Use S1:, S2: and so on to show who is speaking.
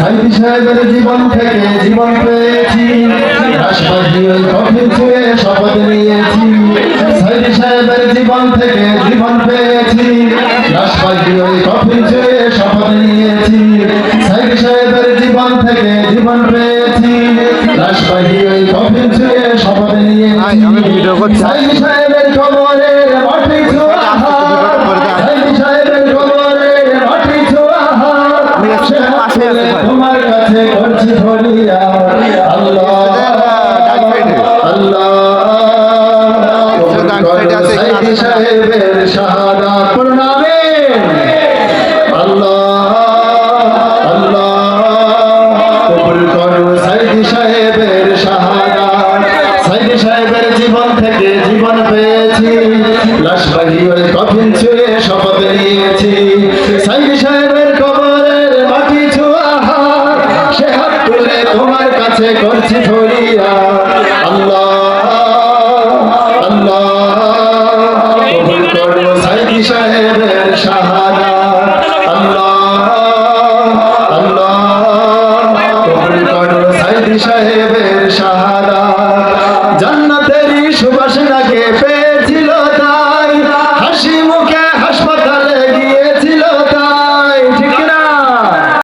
S1: সাইদি সাহেবের জীবন থেকে জীবন পেয়েছি, রাশবাহী ওই কফিন ছুঁয়ে শপথ নিয়েছি। সাইদি সাহেবের জীবন থেকে জীবন পেয়েছি, রাশবাহী ওই কফিন ছুঁয়ে শপথ নিয়েছি। সাইদি সাহেবের জীবন থেকে জীবন পেয়েছি, রাশবাহী ওই কফিন ছুঁয়ে শপথ নিয়েছি। সাইদি সাহেবের কবরের মাটি ছোঁয়া হাত, সাইদি সাহেবের কবরের মাটি ছোঁয়া হাত, তোমার কাছে করছি ফরিয়া আল্লাহ আল্লাহ। সাইদি সাহেবের